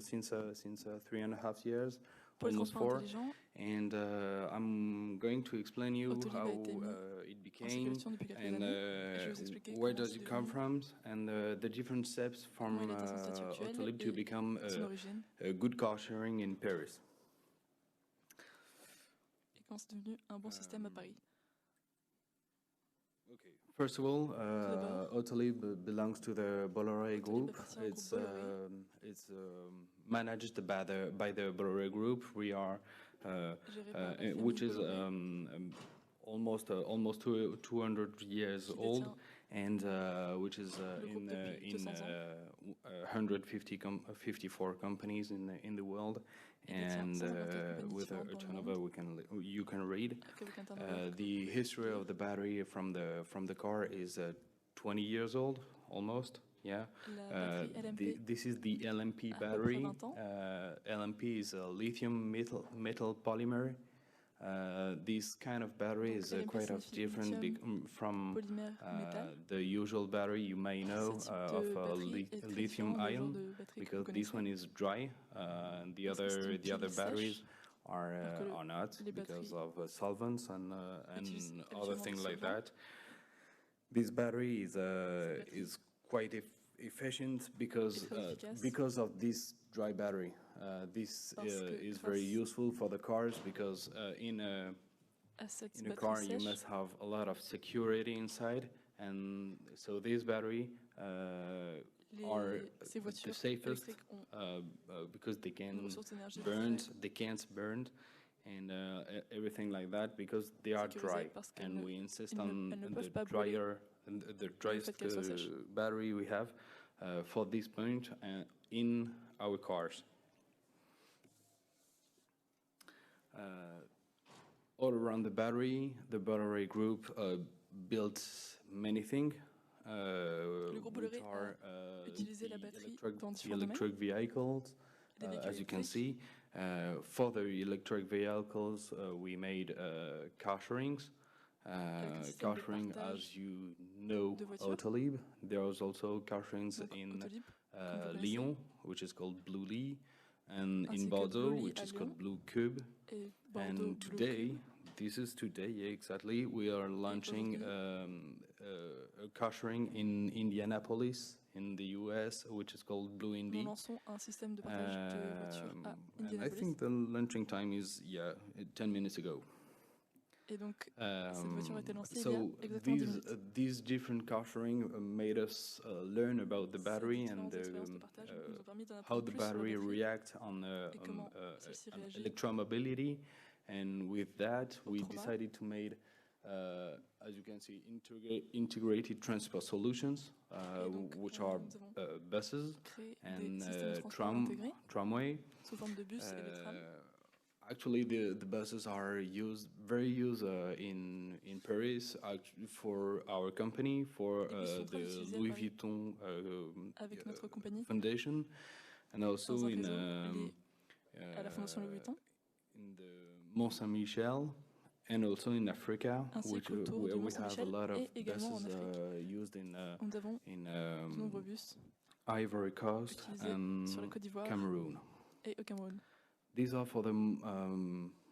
since 3.5 years, Pour les almost transports 4. intelligents, And I'm going to explain you Autolib a how été mis it en became circulation depuis quelques and années. Et je vais vous expliquer where comment does c'est it come devenu, from and the different steps comment from il a été son statut actuel Autolib to et become son origine, a good car sharing in Paris. et comment c'est devenu un bon système à Paris. Okay. First of all, d'abord, Autolib belongs to the Bolloré Autolib group. appartient au groupe Bolloré. It's managed by the Bolloré group. We are, Géré par la famille which is Bolloré. almost 200 years Qui old, détient and which is le groupe depuis 200 ans. 54 companies in the world, Il détient and 154 compagnies with a différentes dans le turnover you can read. avec avec un turnover The history of the battery from the car is 20 years old, almost. Yeah. La batterie LMP This is the LMP à peu près battery. 20 ans. LMP is a lithium metal polymer. This kind of battery Donc, is LMP quite signifie different from polymère métal. the usual battery you may know Ce type de batterie est très lithium différent des genres ion, de batteries que because vous this connaissez. one is dry. The Parce que c'est une other pile batteries sèche, are alors que not les because batteries of solvents and utilisent other habituellement things des like solvants. that. This battery batterie is quite efficient because est très efficace because of this dry battery. This parce que is very grâce useful for the cars because in a cette in a batterie car you sèche, must have a lot of security inside, and so this battery are ces the voitures safest électriques ont because they une can ressource d'énergie they can't burn and everything like that because they are sécurisée dry, parce and we insist on elles ne the peuvent pas brûler the driest qu'elles soient sèches. battery we have for this point in our cars. All around the Bolloré group built many things. Le groupe Bolloré a utilisé la batterie dans différents electric domaines. vehicles, Les véhicules as you can électriques. see. For the electric vehicles, we made car sharings. Avec un système Car de sharing, partage as you know, de voitures. Autolib. There was also car sharings Donc, in Autolib, comme vous connaissez, Lyon, which is called Blue Lee, and ainsi in que Bordeaux, Blue Lee which à is Lyon, called Blue Cube. et Bordeaux And Blue today, Cube. this is today, yeah, exactly. We are launching a car sharing in Indianapolis, in the US, which is called Blue Nous Indy. lançons un système de partage de voitures à And I Indianapolis. think the launching time is 10 minutes ago. Et donc, cette voiture a été lancée il y a So exactement 10 minutes. these different car sharing made us learn about the Ces battery différentes and expériences de partage nous ont permis d'en how apprendre the plus sur la battery batterie reacts on et comment celle-ci réagit electromobility. And with that, au we trauma. decided to make, as you can see, integrated transport solutions, donc, which are nous avons buses créé des and systèmes de transport intégrés tramway. sous forme de bus et de trams. Actually, the buses are very used in Paris for our company, for Les bus sont très the utilisés à Louis Paris Vuitton avec notre compagnie Foundation, and also dans un in réseau lié à la Fondation Louis Vuitton, in the Mont Saint-Michel, and also in Africa, ainsi qu'autour where du Mont we have a Saint-Michel lot of et également en buses Afrique. used in Nous avons de nombreux bus Ivory Coast utilisés and sur la Côte d'Ivoire Cameroon. et au Cameroun. These are for the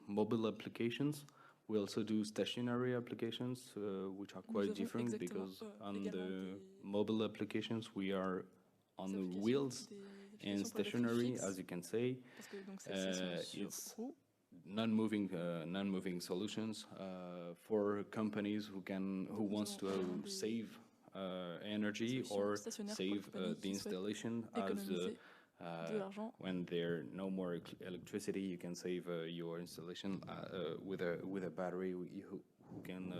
mobile applications. We also do stationary applications, which are quite different because on the mobile applications we are on the wheels, and stationary, as you can say, it's non-moving solutions for companies who wants to save energy or save the installation as when there's no more electricity, you can save your installation with a battery who can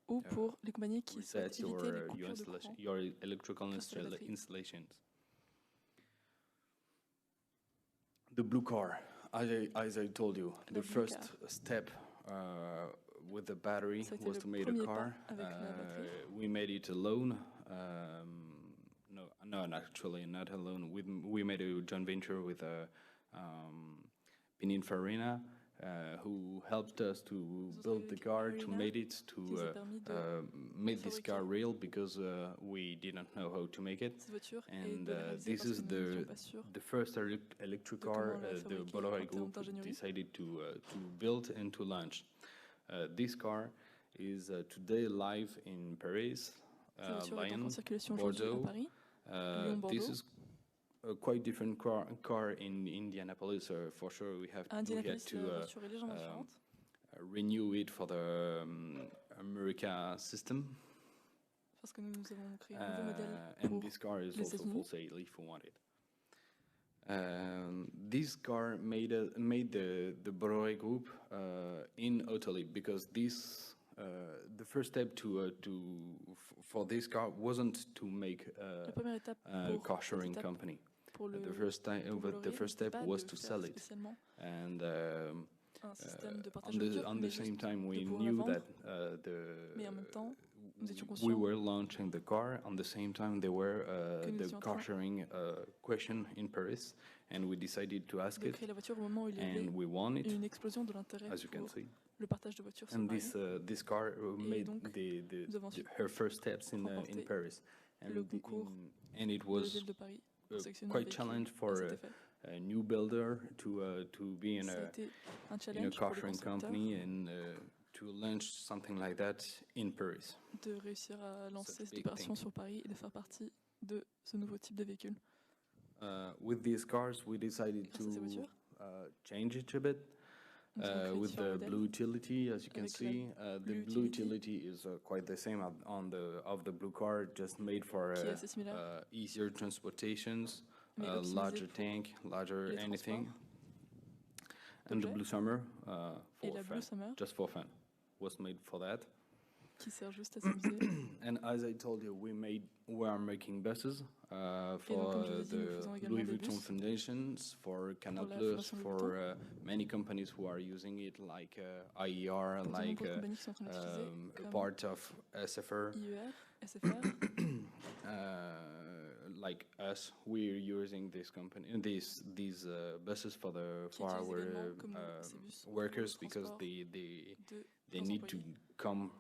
ou pour les compagnies qui reset souhaitent éviter les coupures de courant your electrical grâce à la batterie. installations. The blue car, as I told you, the first step with the battery was to make a car. We made it alone. No, actually not alone. We made a joint venture with Pininfarina, who helped us to build the car, to make it, to make this car real, because we didn't know how to make it. And this is the first electric car the Bolloré Group decided to build and to launch. This car is today live in Paris, Lyon, Bordeaux. This is a quite different car in Indianapolis. For sure, we had to renew it for the America system. Parce que nous avons créé un nouveau modèle and this car is also for sale if you want it. This car made the Bolloré Group in Autolib, because this the first step for this car wasn't to make a car sharing company. The first step was to sell it, and on the same time we knew that we were launching the car. On the same time there were the car sharing question in Paris, and we decided to ask it, and we won it, as you can see. And this car made her first steps in Paris, and it was quite challenge for a new builder to be in a car sharing company and to launch something like that in Paris. De réussir à lancer cette opération sur Paris et de faire partie de ce nouveau type de véhicule. With these cars, we decided to change it a bit. With the blue utility, as you can see, the blue utility is quite the same of the blue car, just made for easier transportations, larger tank, larger anything. And the blue summer, just for fun, was made for that. Qui sert juste à s'amuser. And as I told you, we are making buses for the Louis Vuitton Foundations, for Canal+, for many companies who are using it, like IER, like a part of SFR. Like us, we're using this these buses for our workers, because they need to come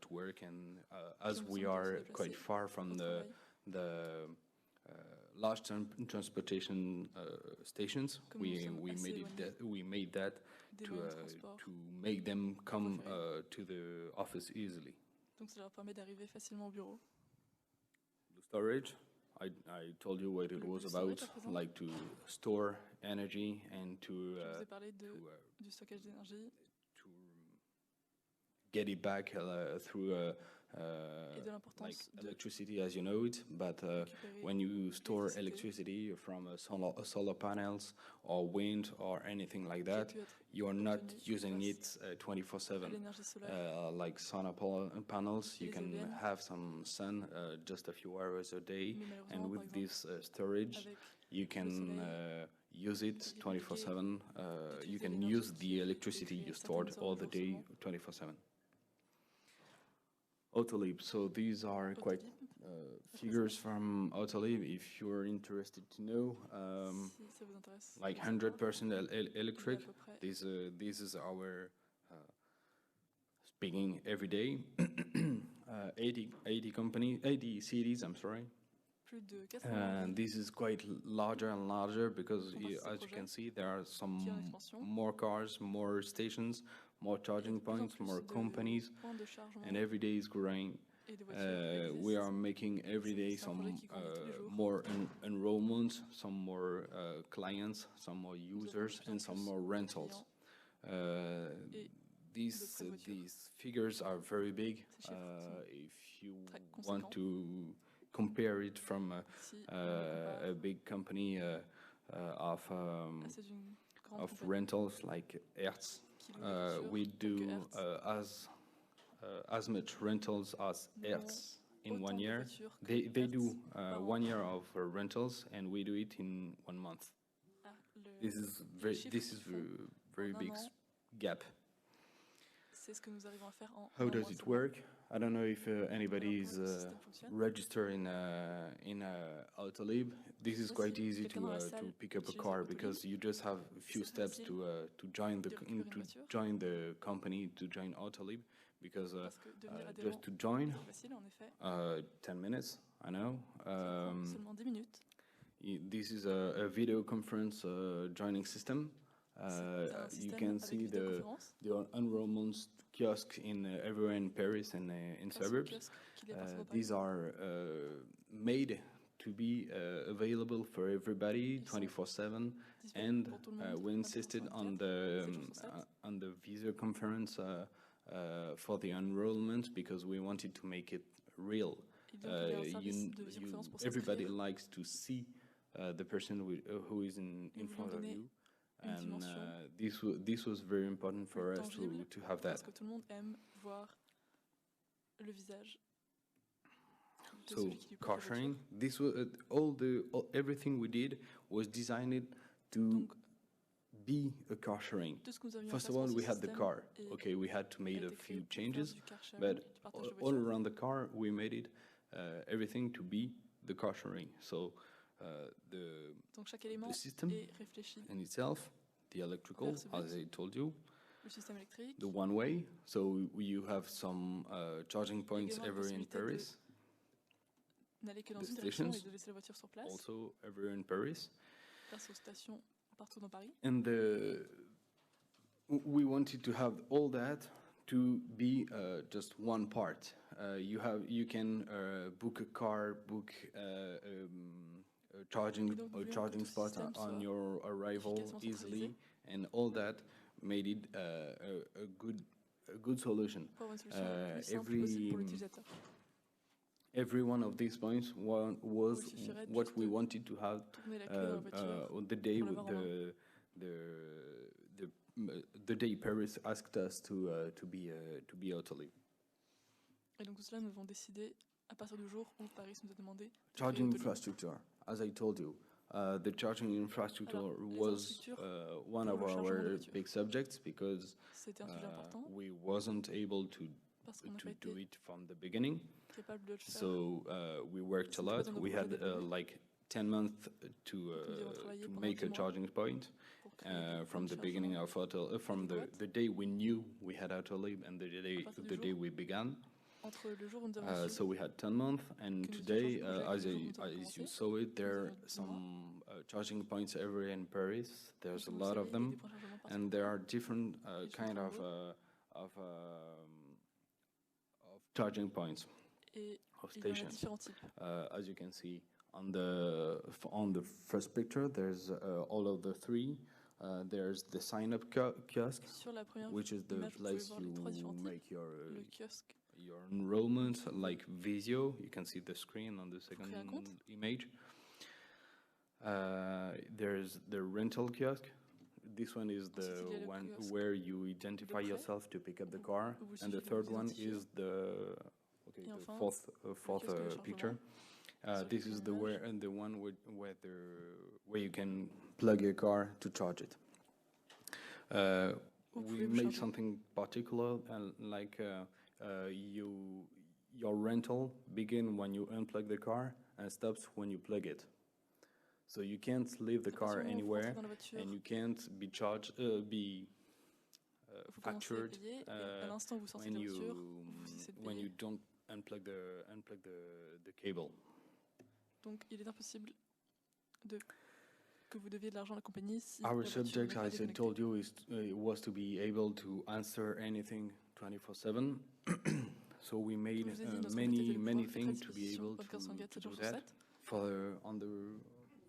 to work, and as we are quite far from the large transportation stations, we made that to make them come to the office easily. Donc ça leur permet d'arriver facilement au bureau. The storage, I told you what it was about, like to store energy and to du stockage d'énergie, to get it back through like electricity as you know it, but when you store electricity from solar panels or wind or anything like that, you are not using it 24/7. Like solar panels, you can have some sun just a few hours a day, and with this storage, you can use it 24/7. You can use the electricity you stored all the day 24/7. Autolib. So these are quite figures from Autolib. If you're interested to know, like 100% electric. This is our speaking every day. 80 cities. I'm sorry. And this is quite larger and larger, because as you can see, there are some more cars, more stations, more charging points, more companies, and every day is growing. We are making every day some more enrollments, some more clients, some more users, and some more rentals. These figures are very big. If you want to compare it from a big company of rentals like Hertz, we do as much rentals as Hertz in 1 year. They do 1 year of rentals, and we do it in 1 month. This is very big gap. C'est ce que nous arrivons à faire en How does it work? I don't know if anybody is registered in Autolib. This is quite easy to pick up a car because you just have a few steps to join the company, to join Autolib. Because just to join, 10 minutes, I know. Seulement 10 minutes. This is a video conference joining system. You can see the enrollment kiosks everywhere in Paris and in suburbs. These are made to be available for everybody 24/7, and we insisted on the video conference for the enrollment because we wanted to make it real. Everybody likes to see the person who is in front of you. And this was very important for us to have that. Parce que tout le monde aime voir le visage. So car sharing, this was everything we did was designed to be a car sharing. First of all, we had the car. Okay, we had to make a few changes, but all around the car, we made it everything to be the car sharing. So the system in itself, the electrical, as I told you, the one way. So you have some charging points everywhere in Paris. The stations, also everywhere in Paris. And we wanted to have all that to be just one part. You can book a car, book a charging spot on your arrival easily, and all that made it a good solution. Every one of these points was what we wanted to have the day with the day Paris asked us to be Autolib. Et donc tout cela, nous avons décidé à partir du jour où Paris nous a demandé. Charging infrastructure, as I told you, the charging infrastructure was one of our big subjects because we wasn't able to do it from the beginning. So we worked a lot. We had like 10 months to make a charging point from the beginning of from the day we knew we had Autolib and the day we began. So we had 10 months, and today, as you saw it, there are some charging points everywhere in Paris. There's a lot of them, and there are different kind of charging points, of stations. As you can see on the first picture, there's all of the three. There's the sign-up kiosk, which is the place you make your enrollment, like Visio. You can see the screen on the second image. There's the rental kiosk. This one is the one where you identify yourself to pick up the car, and the third one is the fourth picture. This is the one where you can plug your car to charge it. We made something particular, like your rental begins when you unplug the car and stops when you plug it. So you can't leave the car anywhere, and you can't be charged, factured when you don't unplug the cable. Donc, il est impossible que vous deviez de l'argent à la compagnie si our subject, as I told you, was to be able to answer anything 24/7. So we made many things to be able to do that.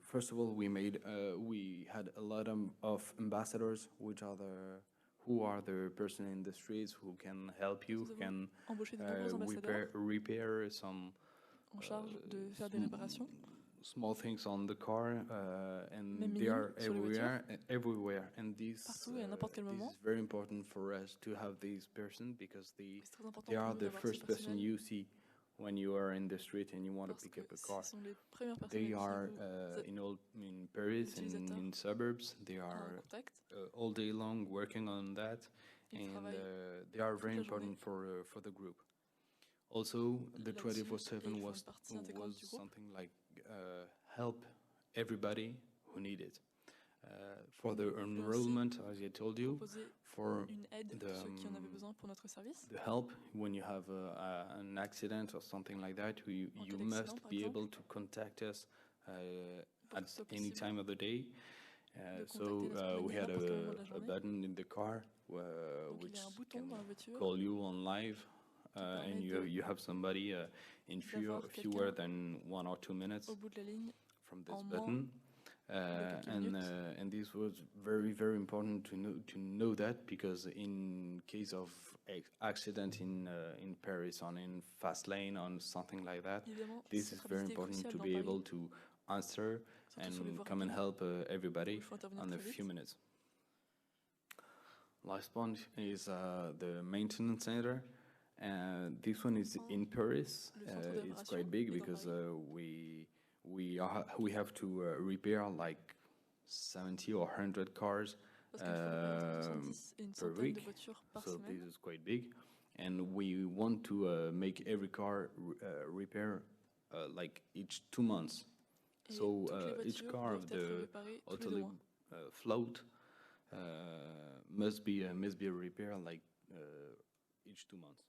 First of all, we had a lot of ambassadors, who are the person in the streets who can help you, who can repair some en charge de faire des réparations. Small things on the car, and they are everywhere. And this is very important for us to have these person, because they are the first person you see when you are in the street and you want to pick up a car. They are in Paris and in suburbs. They are all day long working on that, and they are very important for the group. Also, the 24/7 was something like help everybody who need it. For the enrollment, as I told you, for the help when you have an accident or something like that, you must be able to contact us at any time of the day. So we had a button in the car which can call you on live, and you have somebody in fewer than 1 or 2 minutes from this button. And this was very, very important to know that, because in case of accident in Paris on in fast lane on something like that, this is very important to be able to answer and come and help everybody in a few minutes. Last point is the maintenance center. This one is in Paris. It's quite big because we have to repair like 70 or 100 cars per week, so this is quite big, and we want to make every car repair like each 2 months. So each car of the Autolib float must be repaired like each 2 months.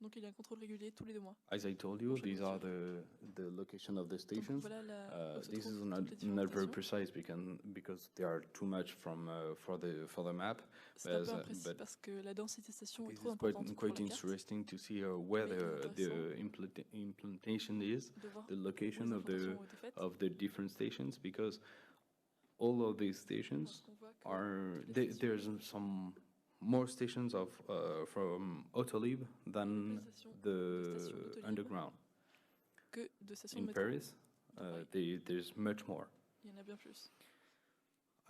Donc il y a un contrôle régulier tous les 2 mois. As I told you, these are the location of the stations. This is not very precise because they are too much for the map. C'est un peu imprécis parce que la densité station est trop importante It's quite interesting to see where the implementation is, the location of the different stations, because all of these stations are there's some more stations of from Autolib than the underground. In Paris, there's much more. Il y en a bien plus.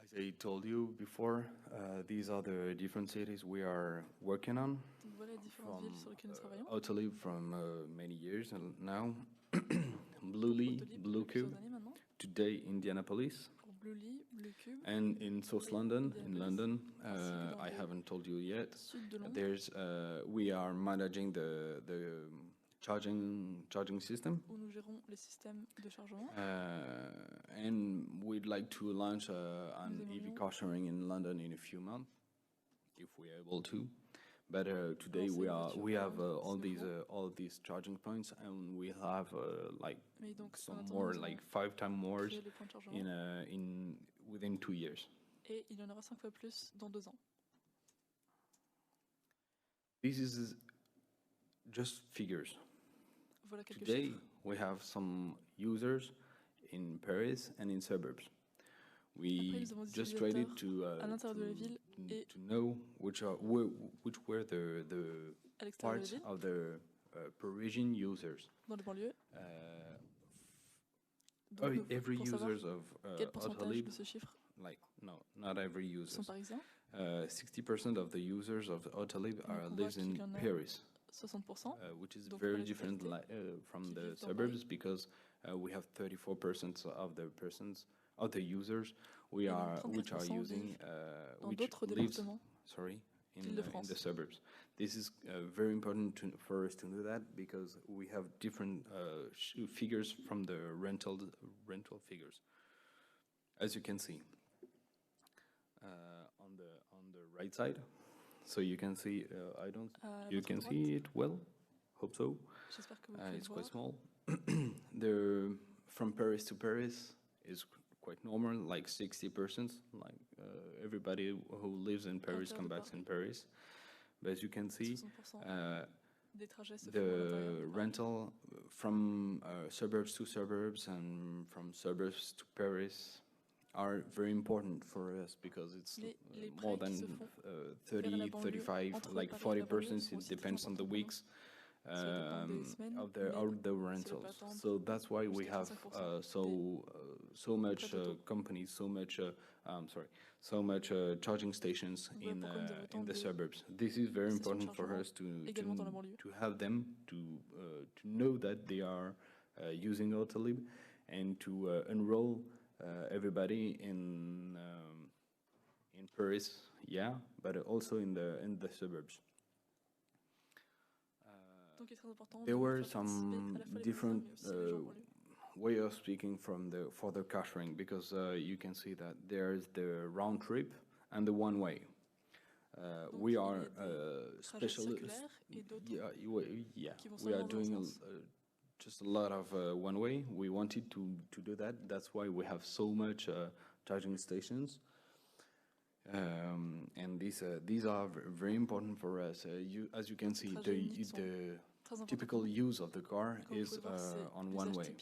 As I told you before, these are the different cities we are working on. Voilà différentes villes sur lesquelles nous travaillons. Autolib from many years now. Blue Cube, today Indianapolis. And in South London, I haven't told you yet. There's we are managing the charging system. Où nous gérons les systèmes de chargement. And we'd like to launch an EV car sharing in London in a few months, if we're able to. But today we have all these charging points, and we have like some more, like 5 times more within 2 years. Et il y en aura 5 fois plus dans 2 ans. This is just figures. Voilà quelques Today chiffres. we have some users in Paris and in suburbs. We just tried to know which were the parts of the Parisian users. Dans les banlieues. Every users of Autolib, de ce chiffre like not every user. sont parisiens. 60% of the users of Autolib lives in Paris. 60%. Which is very different from the suburbs, because we have 34% of the users which lives in the suburbs. This is very important for us to know that, because we have different figures from the rental figures, as you can see on the right side. So you can see you can see it well. Hope so. It's quite small. From Paris to Paris is quite normal, like 60%. Like everybody who lives in Paris comes back in Paris. But as you can see, the rental from suburbs to suburbs and from suburbs to Paris are very important for us, because it's more than 30, 35, like 40%. It depends on the weeks of the rentals. So that's why we have so much companies, so much charging stations in the suburbs. This is very important for us to have them, to know that they are using Autolib, and to enroll everybody in Paris, yeah, but also in the suburbs. Donc, il est très important There de were faire participer some à la fois les different personnes, mais aussi les gens en banlieue. way of speaking for the car sharing, because you can see that there's the round trip and the one way. Donc, We il y a are des trajets circulaires et d'autres qui vont we are seulement dans un doing sens. just a lot of one way. We wanted to do that. That's why we have so much charging stations. And these are very important for us. As you can see, the typical use of the car is on one way.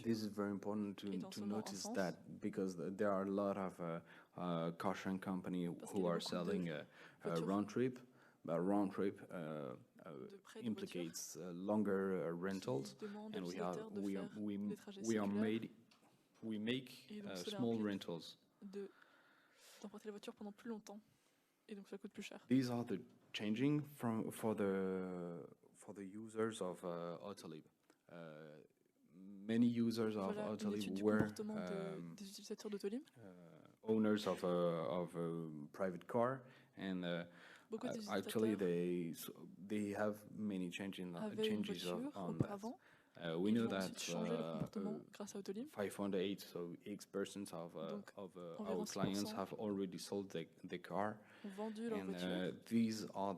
This is very important to notice that, because there are a lot of car sharing companies who are selling a round trip, but round trip implicates longer rentals, and we make small rentals. D'emprunter la voiture pendant plus longtemps, et donc ça coûte plus cher. These are the changing for the users of Autolib. Many users of Autolib were des utilisateurs d'Autolib. Owners of a private car, and actually they have many changes on that. We know that 508, so X% of our clients have already sold the car, and these are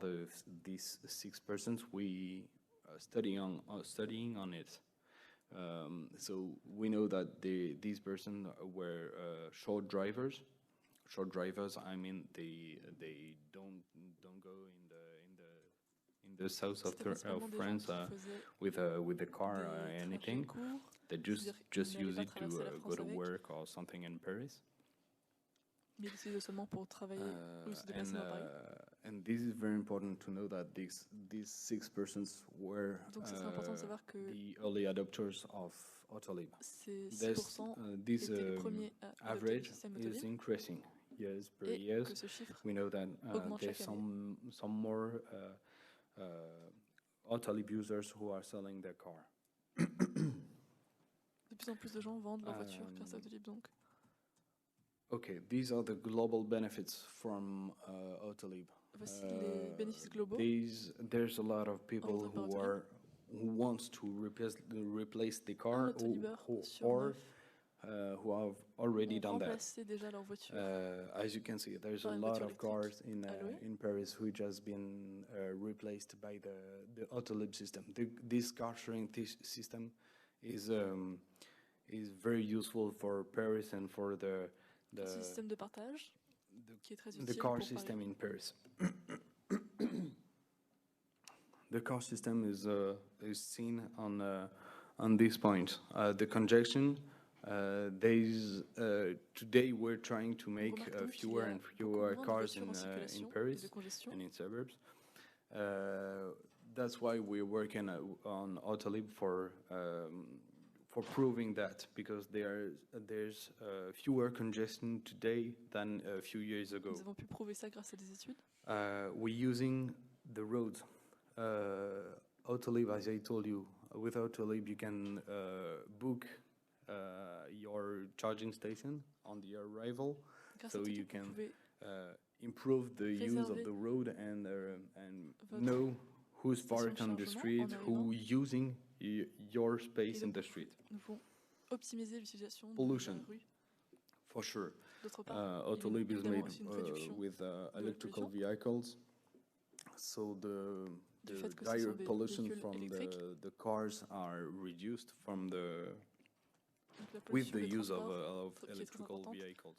these 6% we studying on it. So we know that these persons were short drivers. Short drivers, I mean, they don't go in the south of France with a car or anything. They just use it to go to work or something in Paris. And this is very important to know that these 6% were the early adopters of Autolib. This average is increasing years per years. We know that there's some more Autolib users who are selling their car. De plus en plus de gens vendent leur voiture grâce à Autolib, donc. Okay, these are the global benefits from Autolib. Voici les bénéfices globaux. There's a lot of people who wants to replace the car or who have already done that. Déjà leur voiture. As you can see, there's a lot of cars in Paris which has been replaced by the Autolib system. This car sharing system is very useful for Paris and for the système de partage qui est très utile the car system in Paris. The car system is seen on this point. The congestion. Today we're trying to make fewer and fewer cars in Paris and in suburbs. That's why we're working on Autolib for proving that, because there's fewer congestion today than a few years ago. Nous avons pu prouver ça grâce à des études. We're using the roads. Autolib, as I told you, with Autolib you can book your charging station on the arrival, so you can improve the use of the road and know who's parked on the street, who's using your space in the street. Nous pouvons optimiser l'utilisation de Pollution, la rue. for sure. D'autre part, Autolib is made with electrical vehicles, so the direct pollution from the cars are reduced with the use of electrical vehicles.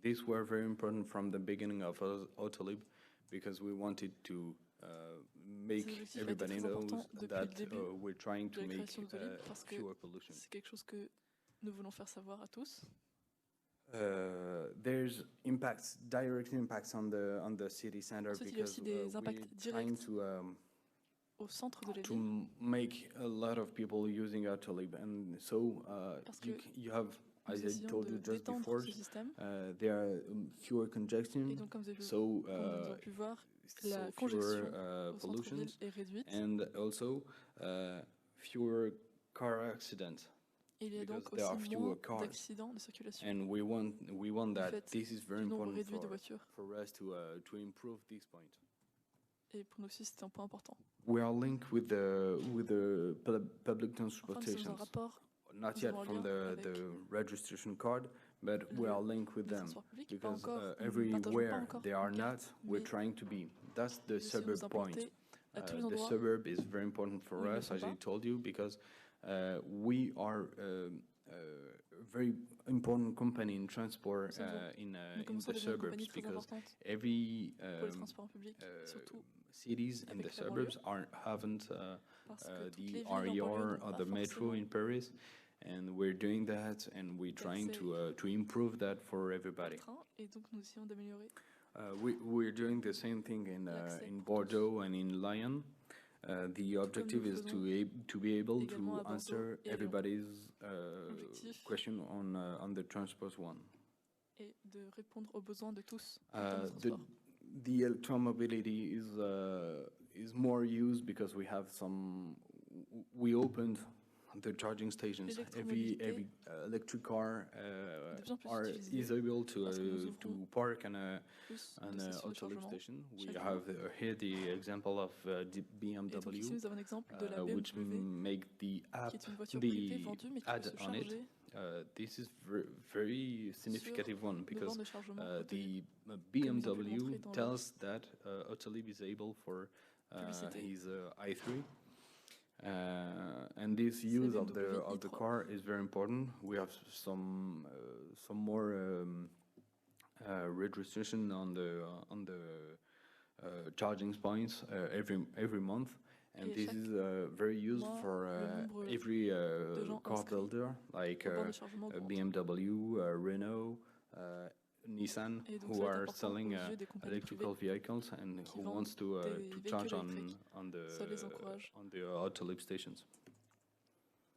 These were very important from the beginning of Autolib, because we wanted to make everybody know that we're trying to make fewer pollution. C'est quelque chose que nous voulons faire savoir à tous. There's direct impacts on the city center, because we're trying au centre de la to ville. make a lot of people using Autolib, and so you have, as I told you just before, there are fewer congestion, so fewer pollutions, and also fewer car accidents. Il y a because donc there are aussi fewer moins cars. d'accidents de circulation. And we want that fait this is very du nombre important réduit de voitures. for us to improve this point. Et pour nous aussi, c'est un point important. We are linked with the public Enfin, nous sommes transportations. en rapport, Not nous yet avons un from lien the avec registration card, but we are linked with les them transports publics, pas because encore, nous ne partageons pas everywhere encore they are une not, carte, we're mais trying to be. That's the nous essayons de nous suburb point. implanter à tous les The endroits suburb is very important for où ils ne us, font as I pas. told you, because we are a very important company in transport Nous in commençons the à devenir une suburbs, compagnie très because importante every pour les transports en public, surtout cities in avec the la suburbs haven't parce que toutes the les villes en banlieue RER n'ont or pas the metro forcément in Paris, and we're doing that, and we're trying to improve that for everybody. train, et donc nous essayons d'améliorer. We're doing the same thing in Bordeaux and in Lyon. The objective is to be able to answer everybody's question on the transport one. Et de répondre aux besoins de tous en termes de transport. The electromobility is more used because we opened the charging stations. Every electric car is able to park on a Autolib station. We have here the example of the BMW, ici, nous avons un exemple de la which make the app, the ad on it. This is very significant one because the BMW tells that Autolib is able for his i3. And this use of the car is very important. We have some more registration on the charging points every month, and this is very used for every car builder like BMW, Renault, Nissan, who are selling electrical vehicles and who wants to charge on the Autolib stations.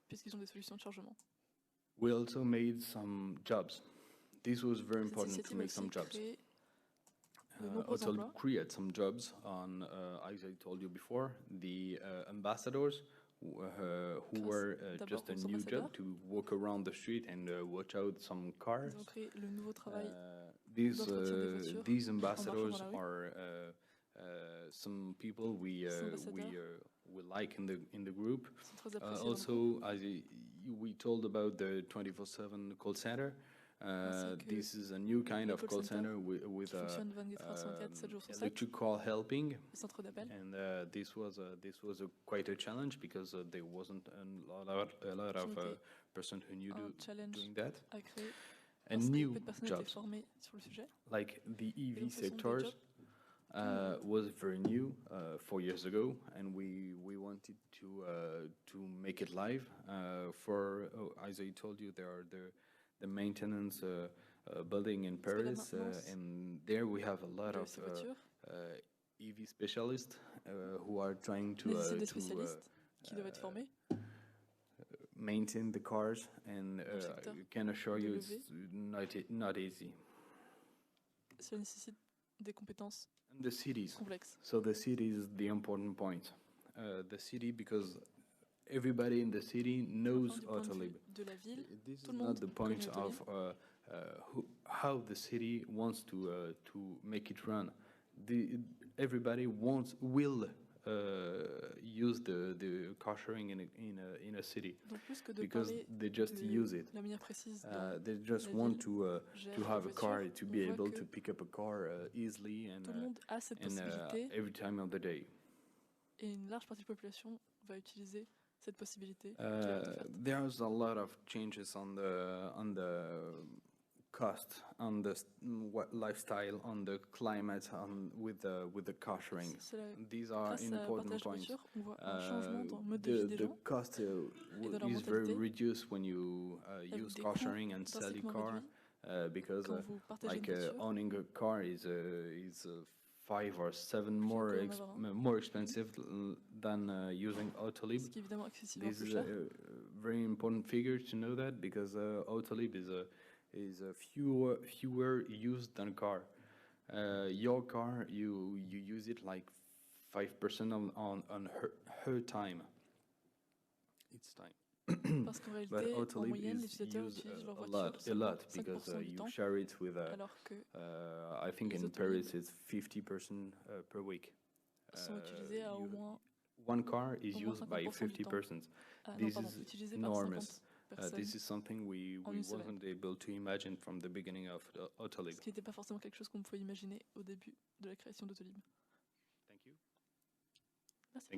Puisqu'ils ont des solutions de chargement. We also made some jobs. This was very important to make some jobs. Autolib created some jobs on, as I told you before, the ambassadors who were just a new job to walk around the street and watch out some cars. These ambassadors are some people we like in the group. Also, as we told about the 24/7 call center. This is a new kind of call center with electric call helping, and this was quite a challenge because there wasn't a lot of person who knew doing that. And new jobs like the EV sectors was very new 4 years ago, and we wanted to make it live. As I told you, there are the maintenance building in Paris, and there we have a lot of EV specialists who are trying to maintain the cars, and I can assure you it's not easy. Cela nécessite des compétences the cities complexes. So the city is the important point. The city, because everybody in the city knows Autolib. This is not the point of how the city wants to make it run. Everybody will use the car sharing in a city because they just use it. They just want to have a car, to be able to pick up a car easily and every time of the day. Et une large partie de la population va utiliser cette possibilité. There's a lot of changes on the cost, on the lifestyle, on the climate, with the car sharing. These are important points. The cost is very reduced when you use car sharing and sell your car, because like owning a car is 5 or 7 more expensive than using Autolib. This is a very important figure to know that, because Autolib is a fewer used than car. Your car, you use it like 5% on her time. It's time. Parce qu'en But réalité, en Autolib moyenne, les is utilisateurs used utilisent leur a voiture lot seulement because 5% du you temps, share it with alors que I think les in Autolib Paris it's 50% per week. sont utilisés à au moins One car is au moins used by 50% du 50 temps. persons. Non, This pardon, is utilisés par enormous. 50 personnes This is something we en une semaine. wasn't able to imagine from the beginning of Autolib. Ce qui n'était pas forcément quelque chose qu'on pouvait imaginer au début de la création d'Autolib. Thank you. Merci.